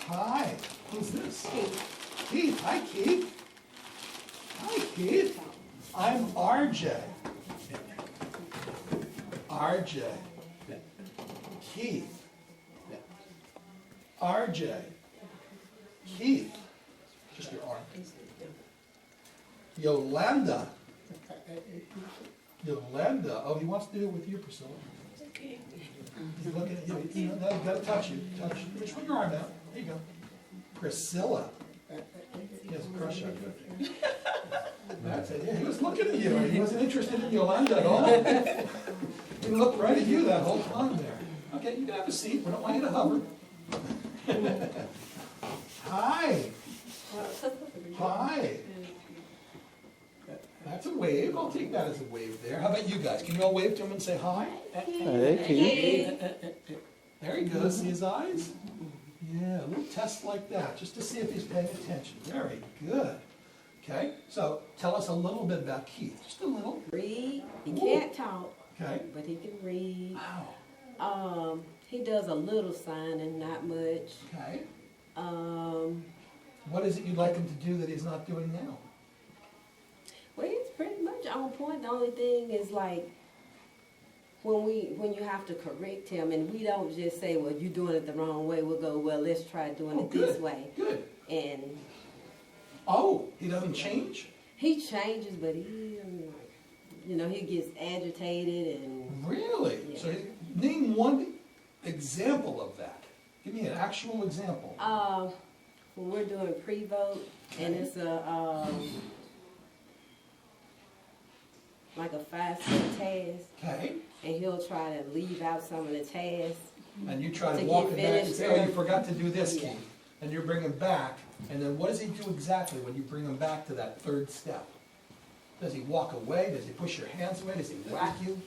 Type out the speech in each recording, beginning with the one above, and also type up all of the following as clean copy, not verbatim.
Hi. Who's this? Keith. Keith. Hi, Keith. Hi, Keith. I'm RJ. RJ. Keith. RJ. Keith. Just your arm. Yolanda. Yolanda. Oh, he wants to do it with you, Priscilla. He's looking at you. You know, you've got to touch you. Touch. Swing your arm out. There you go. Priscilla. He has a crush on you. That's it. Yeah, he was looking at you. He wasn't interested in Yolanda at all. He looked right at you that whole time there. Okay, you can have a seat. We don't want you to hover. Hi. Hi. That's a wave. I'll take that as a wave there. How about you guys? Can you all wave to him and say hi? Hey, Keith. There he goes. See his eyes? Yeah, a little test like that, just to see if he's paying attention. Very good. Okay, so tell us a little bit about Keith. Just a little. Read. He can't talk, Okay. but he can read. Wow. He does a little signing, not much. Okay. Well, What is it you'd like him to do that he's not doing now? he's pretty much on point. The only thing is like when you have to correct him, and we don't just say, "Well, you're doing it the wrong way." We'll go, "Well, let's try doing it this way." Good. And Oh, he doesn't change? he changes, but he, he gets agitated and. Really? Yeah. So name one example of that. Give me an actual example. When we're doing pre-vote, and it's like a 5-step task, Okay. and he'll try to leave out some of the tasks. And you try to To walk get it back and finished say, oh, you early. forgot to do this, Yeah. Keith. And you bring him back, and then what does he do exactly when you bring him back to that third step? Does he walk away? Does he push your hands away? Does he whack you?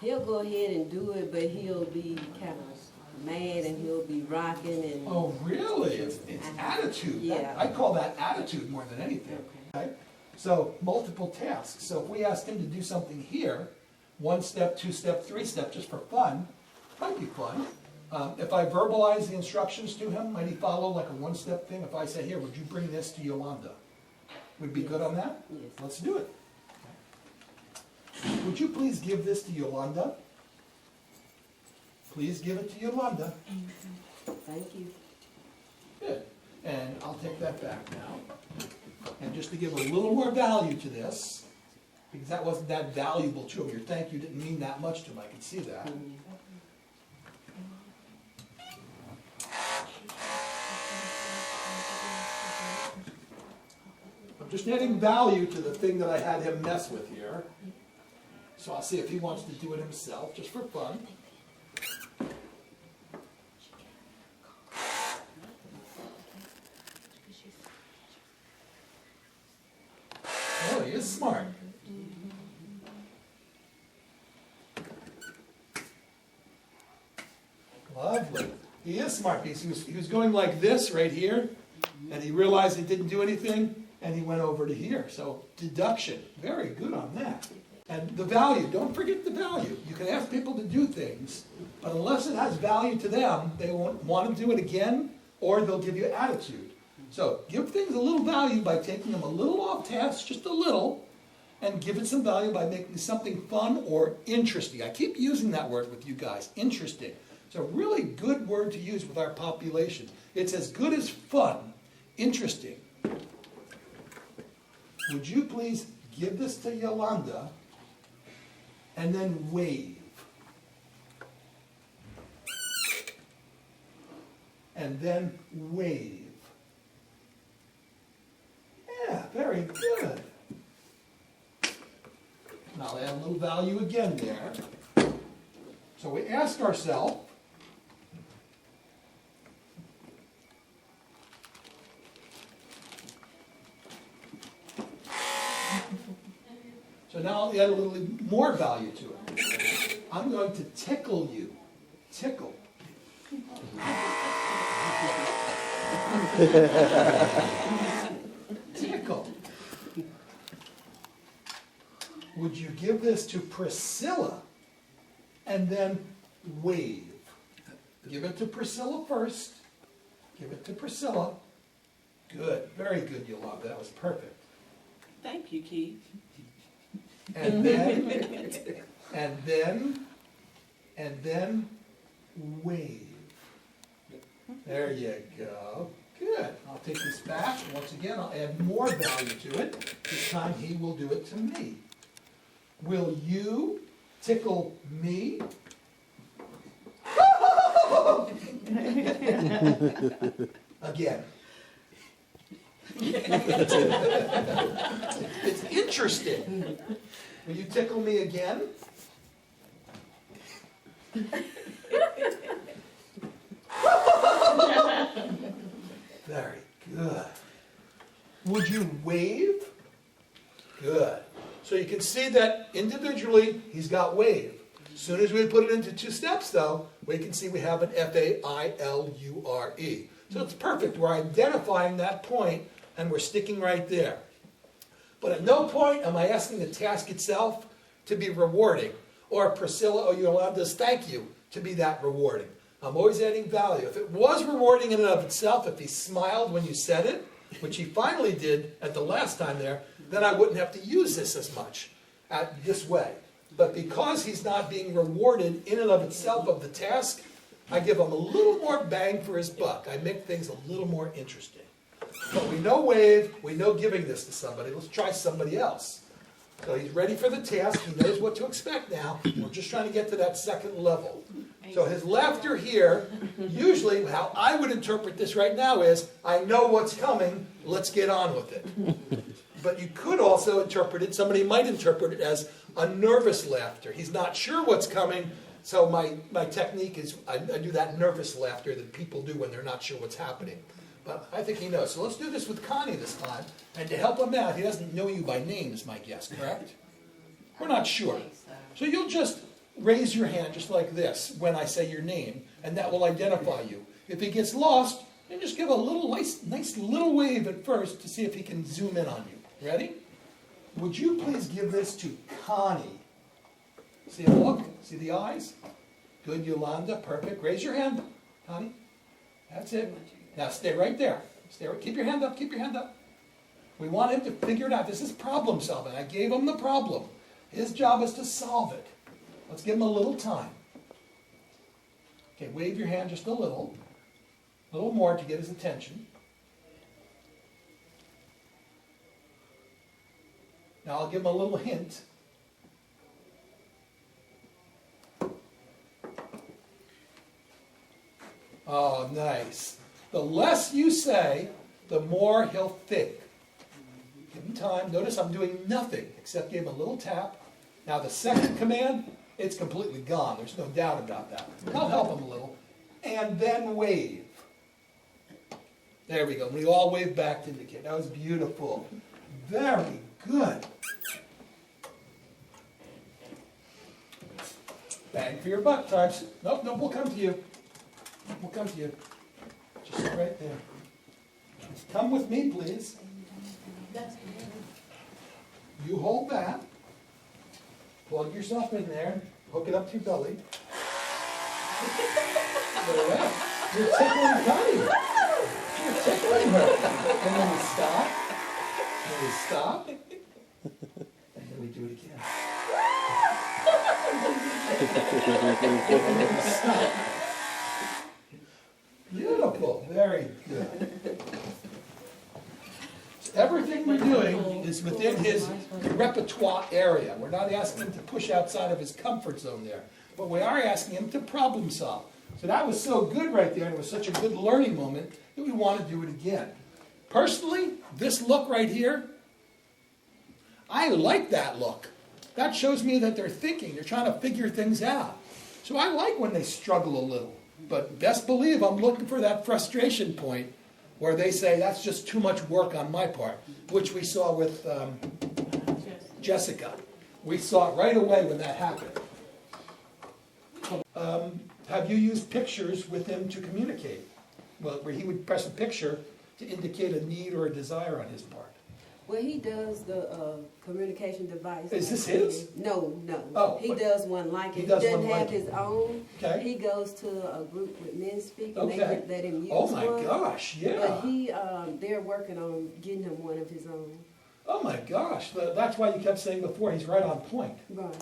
He'll go ahead and do it, but he'll be kind of mad, and he'll be rocking and. Oh, really? It's attitude. Yeah. I call that attitude more than anything. Okay? So multiple tasks. So if we asked him to do something here, 1 step, 2 step, 3 step, just for fun, might be fun. If I verbalize the instructions to him, might he follow like a 1-step thing? If I say, here, would you bring this to Yolanda? Would be good on that? Yes. Let's do it. Okay. Would you please give this to Yolanda? Please give it to Yolanda. Thank you. Good. And I'll take that back now. And just to give a little more value to this, because that wasn't that valuable to him, your thank you didn't mean that much to him, I could see that. I'm just adding value to the thing that I had him mess with here. So I'll see if he wants to do it himself, just for fun. Oh, he is smart. Lovely. He is smart because he was going like this right here, and he realized he didn't do anything, and he went over to here. So deduction, very good on that. And the value, don't forget the value. You can ask people to do things, but unless it has value to them, they won't want to do it again, or they'll give you attitude. So give things a little value by taking them a little off task, just a little, and give it some value by making something fun or interesting. I keep using that word with you guys, interesting. It's a really good word to use with our population. It's as good as fun, interesting. Would you please give this to Yolanda and then wave? And then wave. Yeah, very good. Now I'll add a little value again there. So we ask ourselves, so now I'll add a little more value to it. I'm going to tickle you. Tickle. Tickle. Would you give this to Priscilla and then wave? Give it to Priscilla first, Give it to Priscilla. Good, very good, Yolanda, that was perfect. Thank you, Keith. And then wave. There you go. Good. I'll take this back. Once again, I'll add more value to it. This time he will do it to me. Will you tickle me? Again. It's interesting. Will you tickle me again? Very good. Would you wave? Good. So you can see that individually he's got wave. As soon as we put it into 2 steps though, we can see we have an F-A-I-L-U-R-E. So it's perfect. We're identifying that point and we're sticking right there. But at no point am I asking the task itself to be rewarding, or Priscilla or Yolanda's thank you to be that rewarding. I'm always adding value. If it was rewarding in and of itself, if he smiled when you said it, which he finally did at the last time there, then I wouldn't have to use this as much this way. But because he's not being rewarded in and of itself of the task, I give him a little more bang for his buck. I make things a little more interesting. But we know wave, we know giving this to somebody. Let's try somebody else. So he's ready for the task. He knows what to expect now. We're just trying to get to that second level. So his laughter here, usually how I would interpret this right now is, I know what's coming, let's get on with it. But you could also interpret it, somebody might interpret it as a nervous laughter. He's not sure what's coming, so my technique is I do that nervous laughter that people do when they're not sure what's happening. But I think he knows. So let's do this with Connie this time. And to help him out, he doesn't know you by name, is my guess, correct? We're not sure. So you'll just raise your hand just like this when I say your name, and that will identify you. If he gets lost, then just give a little nice little wave at first to see if he can zoom in on you. Ready? Would you please give this to Connie? See a look? See the eyes? Good, Yolanda. Perfect. Raise your hand, Connie. That's it. Now stay right there. Keep your hand up. Keep your hand up. We want him to figure it out. This is problem solving. I gave him the problem. His job is to solve it. Let's give him a little time. Okay, wave your hand just a little more to get his attention. Now I'll give him a little hint. Oh, nice. The less you say, the more he'll think. Give him time. Notice I'm doing nothing except give him a little tap. Now the second command, it's completely gone. There's no doubt about that. I'll help him a little. And then wave. There we go. We all wave back to indicate. That was beautiful. Very good. Bang for your buck, Times. Nope, we'll come to you. We'll come to you. Just right there. Just come with me, please. You hold that. Plug yourself in there. Hook it up to your belly. Look at that. You're tickling Connie. You're tickling her. And then we stop. And we stop. And then we do it again. And then we stop. Beautiful. Very good. So everything we're doing is within his repertoire area. We're not asking him to push outside of his comfort zone there. But we are asking him to problem solve. So that was so good right there, and it was such a good learning moment that we want to do it again. Personally, this look right here, I like that look. That shows me that they're thinking. They're trying to figure things out. So I like when they struggle a little. But best believe I'm looking for that frustration point where they say, that's just too much work on my part, which we saw with Jessica. We saw it right away when that happened. Have you used pictures with him to communicate? Well, where he would press a picture to indicate a need or a desire on his part. Well, he does the communication device. Is this his? No. Oh, He but- does one like it. He He does doesn't one like have it. his own. Okay. He goes to a group with men speak and they Okay. let him use Oh my one. gosh, But yeah. he, they're working on getting him one of his own. Oh my gosh, that's why you kept saying before, he's right on point. Right.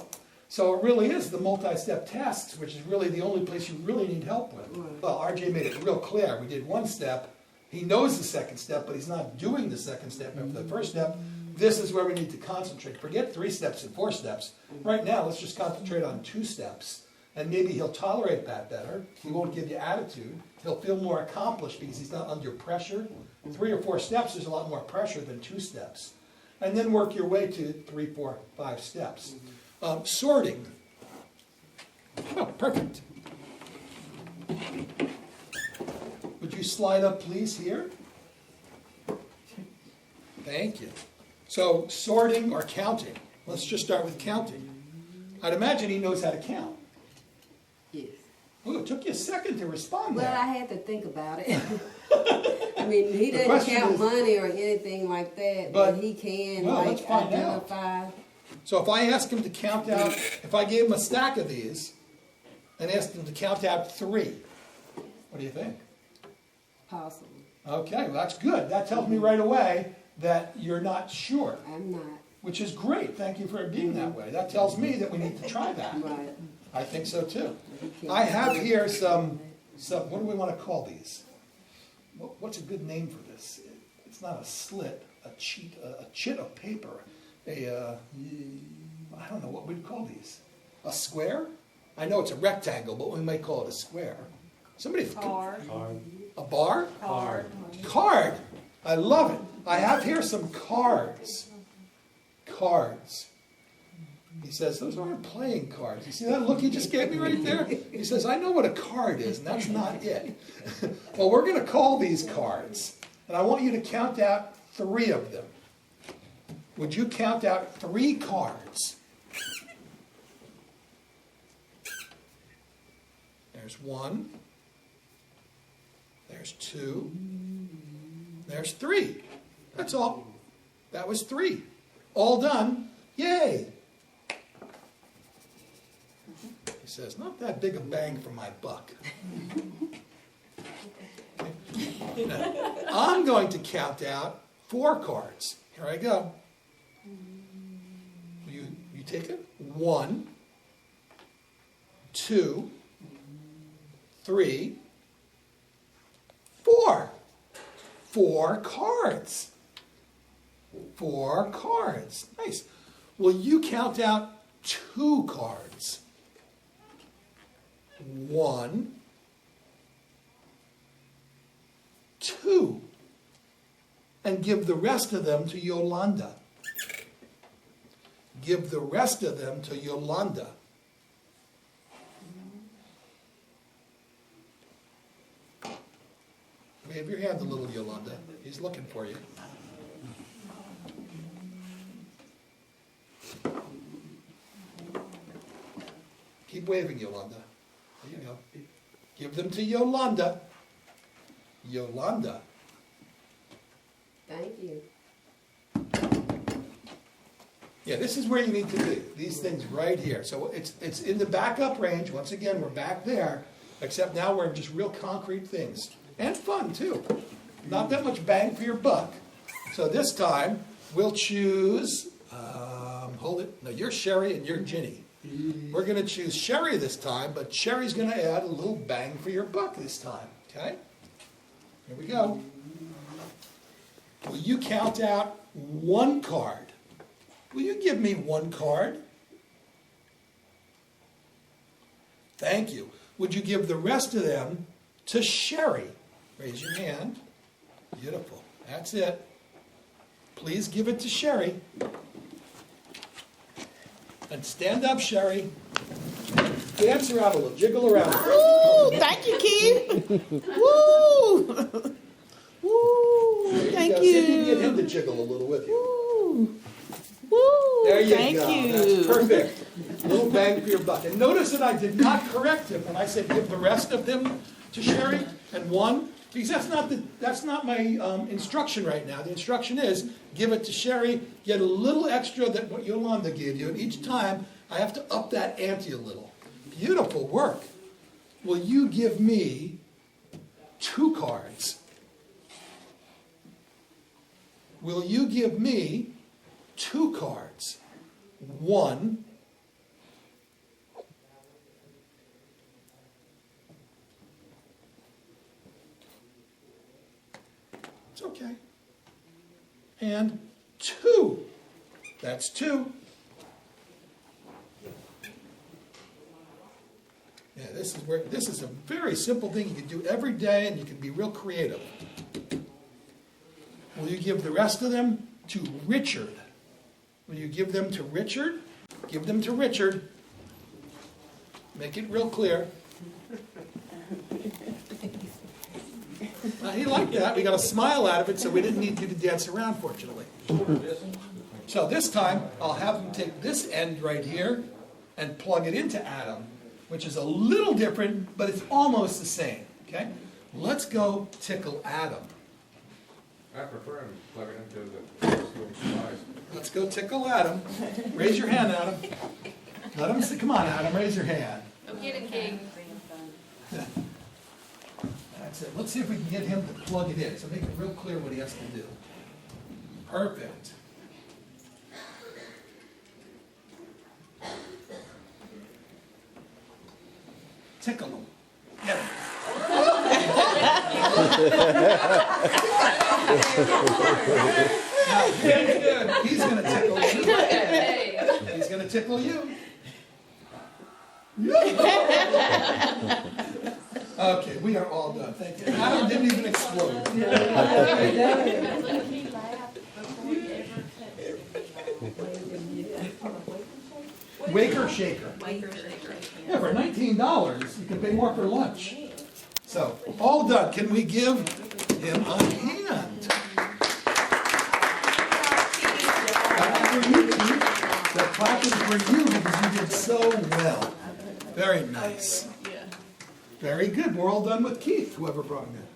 So it really is the multi-step tests, which is really the only place you really need help with. Right. Well, RJ made it real clear. We did one step. He knows the second step, but he's not doing the second step after the first step. This is where we need to concentrate. Forget 3 steps and 4 steps. Right now, let's just concentrate on 2 steps. And maybe he'll tolerate that better. He won't give you attitude. He'll feel more accomplished because he's not under pressure. 3 or 4 steps is a lot more pressure than 2 steps. And then work your way to 3, 4, 5 steps. Sorting. Oh, perfect. Would you slide up, please, here? Thank you. So, sorting or counting. Let's just start with counting. I'd imagine he knows how to count. Yes. Oh, it took you a second to respond Well, I there. had to think about it. I mean, he The doesn't question count is- money or anything like that, but But- he can well, let's like find out. identify. So if I ask him to count out, if I gave him a stack of these and asked him to count out 3, what do you think? Possible. Okay, well, that's good. That tells me right away that you're not sure, I'm not. which is great. Thank you for being that way. That tells me that we need to try that. Right. I think so too. He can't I have do it. here some, what do we want to call these? What's a good name for this? It's not a slit, a chit of paper, I don't know what we'd call these. A square? I know it's a rectangle, but we might call it a square. Somebody, Card. a bar? Card. Card. I love it. I have here some cards. Cards. He says, those aren't playing cards. You see that look he just gave me right there? He says, I know what a card is, and that's not it. Well, we're going to call these cards, and I want you to count out 3 of them. Would you count out 3 cards? There's 1. There's 2. There's 3. That's all. That was 3. All done. Yay! He says, not that big a bang for my buck. I'm going to count out 4 cards. Here I go. You take it? 1, 2, 3, 4. 4 cards. 4 cards. Nice. Will you count out 2 cards? 1, 2. And give the rest of them to Yolanda. Give the rest of them to Yolanda. Wave your hand a little, Yolanda. He's looking for you. Keep waving, Yolanda. There you go. Give them to Yolanda. Yolanda. Thank you. Yeah, this is where you need to be. These things right here. So it's in the backup range. Once again, we're back there, except now we're in just real concrete things. And fun, too. Not that much bang for your buck. So this time, we'll choose, hold it. No, you're Sherry and you're Ginny. We're going to choose Sherry this time, but Sherry's going to add a little bang for your buck this time. Okay? Here we go. Will you count out 1 card? Will you give me 1 card? Thank you. Would you give the rest of them to Sherry? Raise your hand. Beautiful. That's it. Please give it to Sherry. And stand up, Sherry. Dance around a little. Jiggle around. Woo! Thank you, Keith. Woo! Woo! There Thank go. See if you can get you. him to jiggle a little with you. Woo! Woo! There you Thank go. you. That's perfect. A little bang for your buck. And notice that I did not correct him when I said give the rest of them to Sherry. And 1, Because that's not my instruction right now. The instruction is, give it to Sherry, get a little extra than what Yolanda gave you, and each time I have to up that ante a little. Beautiful work. Will you give me 2 cards? Will you give me 2 cards? 1. It's okay. And 2. That's 2. Yeah, this is a very simple thing you can do every day, and you can be real creative. Will you give the rest of them to Richard? Will you give them to Richard? Give them to Richard. Make it real clear. He liked that. We got a smile out of it, so we didn't need you to dance around, fortunately. So this time, I'll have him take this end right here and plug it into Adam, which is a little different, but it's almost the same. Okay? Let's go tickle Adam. I prefer him to plug it into the device. Let's go tickle Adam. Raise your hand, Adam. Let him see. Come on, Adam. Raise your hand. I'm getting king. That's it. Let's see if we can get him to plug it in. So make it real clear what he has to do. Perfect. Tickle him. Get him. Now, very good. He's going to tickle you. He's going to tickle you. Okay, we are all done. Thank you. Adam didn't even explode. Waker shaker. Yeah, for $19, you can pay more for lunch. So, all done. Can we give him a hand? Clap for you, Keith. The clap is for you because you did so well. Very nice. Very good. We're all done with Keith, whoever brought him in.